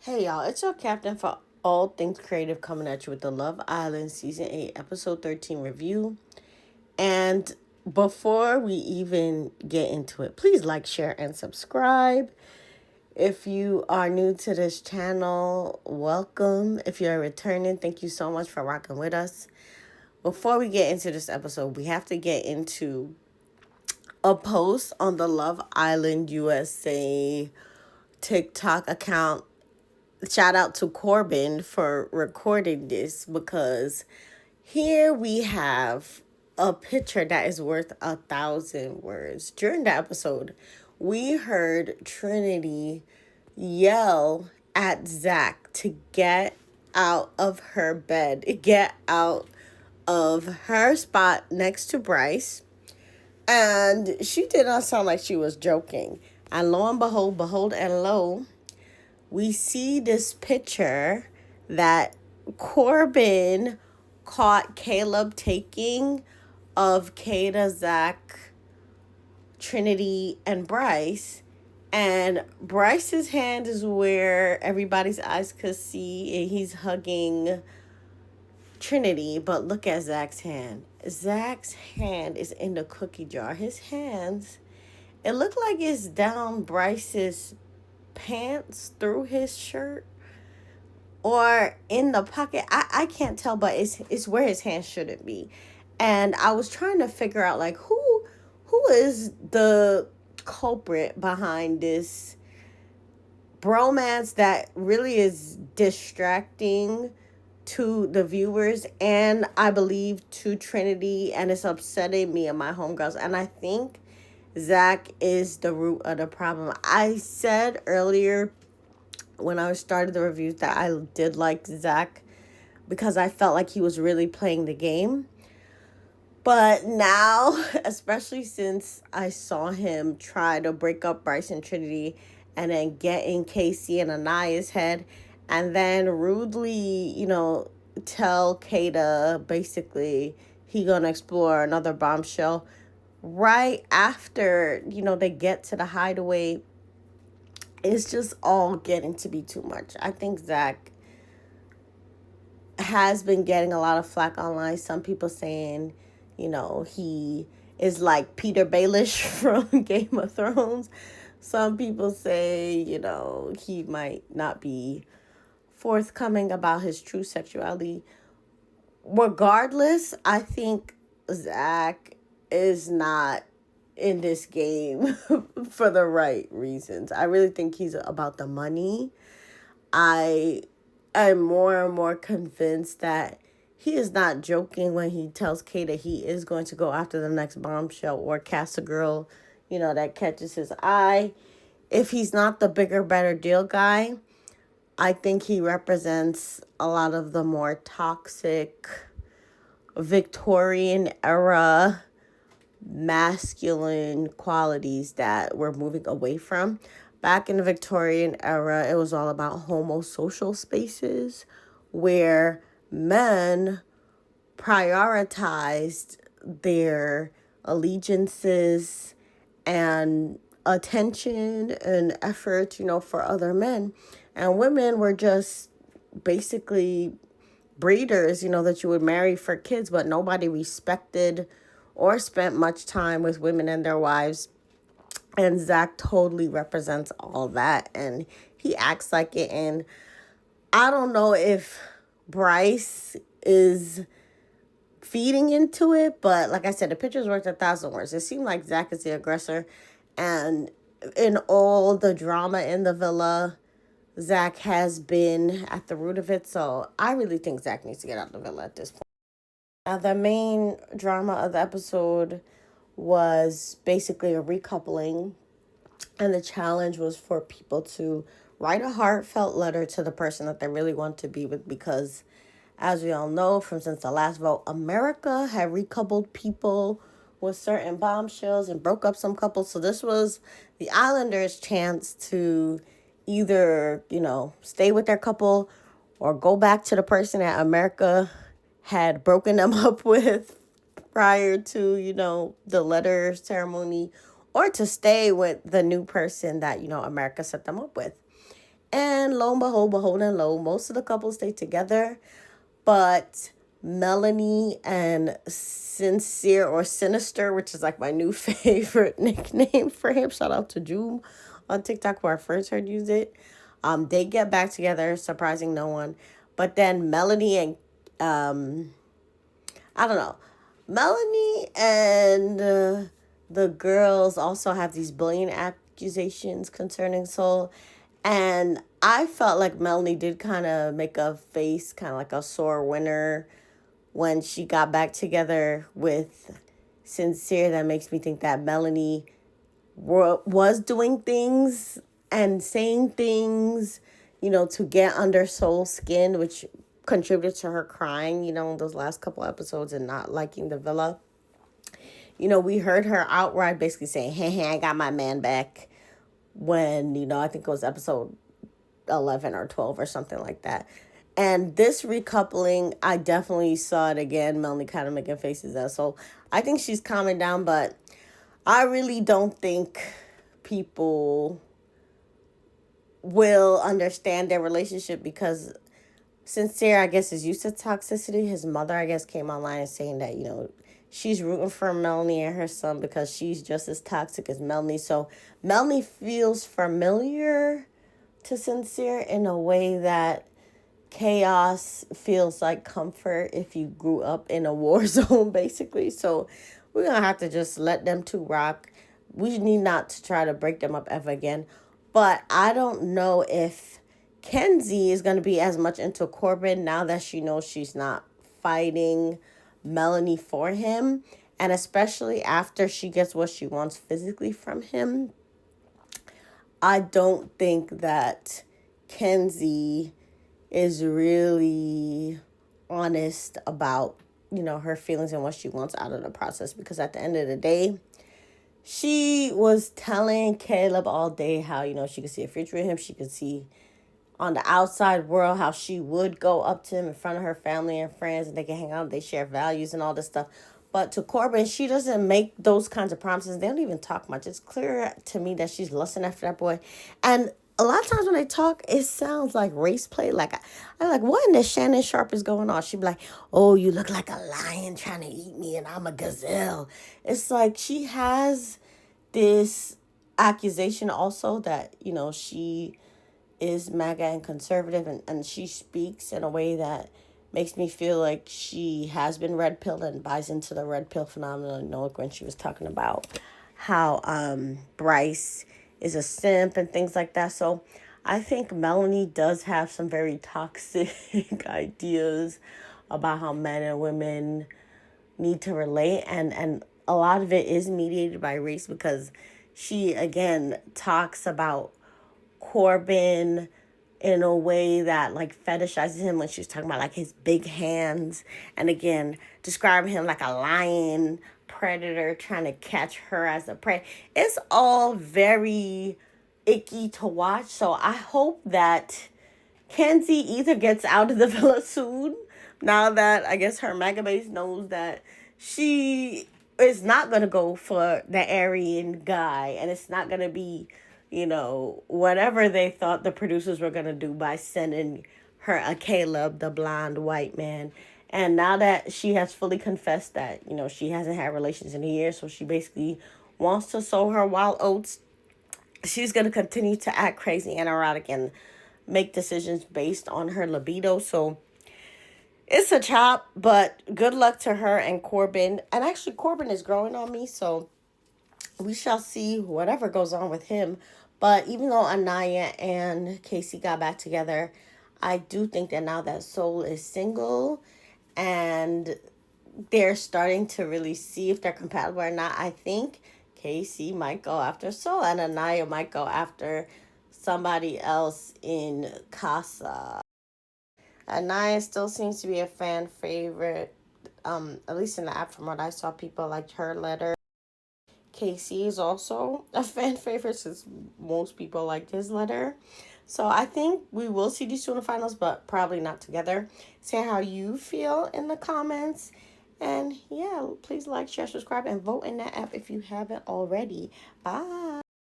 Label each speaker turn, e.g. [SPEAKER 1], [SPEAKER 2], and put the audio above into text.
[SPEAKER 1] Hey y'all, it's your captain for all things creative coming at you with the Love Island Season 8, Episode 13 review. And before we even get into it, please like, share, and subscribe. If you are new to this channel, welcome. If you're returning, thank you so much for rocking with us. Before we get into this episode, we have to get into a post on the Love Island USA TikTok account. Shout out to Corbin for recording this because here we have a picture that is worth 1,000 words. During the episode, we heard Trinity yell at Zach to get out of her bed, get out of her spot next to Bryce. And she did not sound like she was joking. And lo and behold and lo, we see this picture that Corbin caught Caleb taking of Kata, Zach, Trinity, and Bryce. And Bryce's hand is where everybody's eyes could see, and he's hugging Trinity. But look at Zach's hand. Zach's hand is in the cookie jar. His hands, it looked like it's down Bryce's pants through his shirt or in the pocket. I can't tell, but it's where his hand shouldn't be. And I was trying to figure out like who is the culprit behind this bromance that really is distracting to the viewers and I believe to Trinity, and it's upsetting me and my homegirls. And I think Zach is the root of the problem. I said earlier when I started the reviews that I did like Zach because I felt like he was really playing the game. But now, especially since I saw him try to break up Bryce and Trinity and then get in Casey and Anaya's head and then rudely, tell Kata basically he gonna explore another bombshell right after, they get to the hideaway. It's just all getting to be too much. I think Zach has been getting a lot of flack online. Some people saying, he is like Peter Baelish from Game of Thrones. Some people say, he might not be forthcoming about his true sexuality. Regardless, I think Zach is not in this game for the right reasons. I really think he's about the money. I am more and more convinced that he is not joking when he tells Kata he is going to go after the next bombshell or cast a girl, that catches his eye. If he's not the bigger, better deal guy, I think he represents a lot of the more toxic Victorian era masculine qualities that we're moving away from. Back in the Victorian era, it was all about homosocial spaces where men prioritized their allegiances and attention and effort, for other men. And women were just basically breeders, that you would marry for kids, but nobody respected or spent much time with women and their wives. And Zach totally represents all that. And he acts like it. And I don't know if Bryce is feeding into it, but like I said, the picture's worth 1,000 words. It seemed like Zach is the aggressor. And in all the drama in the villa, Zach has been at the root of it. So I really think Zach needs to get out of the villa at this point. Now, the main drama of the episode was basically a recoupling, and the challenge was for people to write a heartfelt letter to the person that they really want to be with, because as we all know from since the last vote, America had recoupled people with certain bombshells and broke up some couples. So this was the Islanders' chance to either, stay with their couple or go back to the person that America had broken them up with prior to, the letter ceremony, or to stay with the new person that, America set them up with. And lo and behold and lo, most of the couples stay together. But Melanie and Sincere or Sinister, which is like my new favorite nickname for him. Shout out to Joom on TikTok where I first heard use it. They get back together, surprising no one. But then Melanie and I don't know. Melanie and the girls also have these bullying accusations concerning Soul. And I felt like Melanie did kind of make a face, kind of like a sore winner when she got back together with Sincere. That makes me think that Melanie was doing things and saying things, to get under Soul's skin, which contributed to her crying, those last couple episodes and not liking the villa. We heard her outright basically saying, hey, I got my man back when, I think it was episode 11 or 12 or something like that. And this recoupling, I definitely saw it again. Melanie kind of making faces at Soul. I think she's calming down, but I really don't think people will understand their relationship because Sincere, I guess, is used to toxicity. His mother, I guess, came online and saying that, she's rooting for Melanie and her son because she's just as toxic as Melanie. So Melanie feels familiar to Sincere in a way that Chaos feels like comfort if you grew up in a war zone, basically. So we're going to have to just let them two rock. We need not to try to break them up ever again. But I don't know if Kenzie is going to be as much into Corbin now that she knows she's not fighting Melanie for him. And especially after she gets what she wants physically from him, I don't think that Kenzie is really honest about, her feelings and what she wants out of the process. Because at the end of the day, she was telling Caleb all day how, she could see a future with him. She could see on the outside world how she would go up to him in front of her family and friends and they can hang out, they share values and all this stuff. But to Corbin, she doesn't make those kinds of promises. They don't even talk much. It's clear to me that she's lusting after that boy. And a lot of times when they talk, it sounds like race play. Like, I'm like, what in the Shannon Sharp is going on? She'd be like, oh, you look like a lion trying to eat me and I'm a gazelle. It's like she has this accusation also that, she is MAGA and conservative, and she speaks in a way that makes me feel like she has been red pilled and buys into the red pill phenomenon. Like when she was talking about how Bryce is a simp and things like that. So I think Melanie does have some very toxic ideas about how men and women need to relate, and a lot of it is mediated by race because she again talks about Corbin in a way that like fetishizes him when she's talking about like his big hands, and again describing him like a lion predator trying to catch her as a prey. It's all very icky to watch. So I hope that Kenzie either gets out of the villa soon, now that I guess her mega base knows that she is not going to go for the Aryan guy, and it's not going to be, whatever they thought the producers were going to do by sending her a Caleb, the blonde white man. And now that she has fully confessed that, she hasn't had relations in a year, so she basically wants to sow her wild oats, she's going to continue to act crazy and erotic and make decisions based on her libido. So it's a chop, but good luck to her and Corbin. And actually, Corbin is growing on me, so we shall see whatever goes on with him. But even though Anaya and Casey got back together, I do think that now that Soul is single and they're starting to really see if they're compatible or not, I think Casey might go after Soul and Anaya might go after somebody else in Casa. Anaya still seems to be a fan favorite, at least in the app from what I saw, people liked her letter. Casey is also a fan favorite since most people liked his letter. So I think we will see these two in the finals, but probably not together. Say how you feel in the comments. And yeah, please like, share, subscribe, and vote in that app if you haven't already. Bye.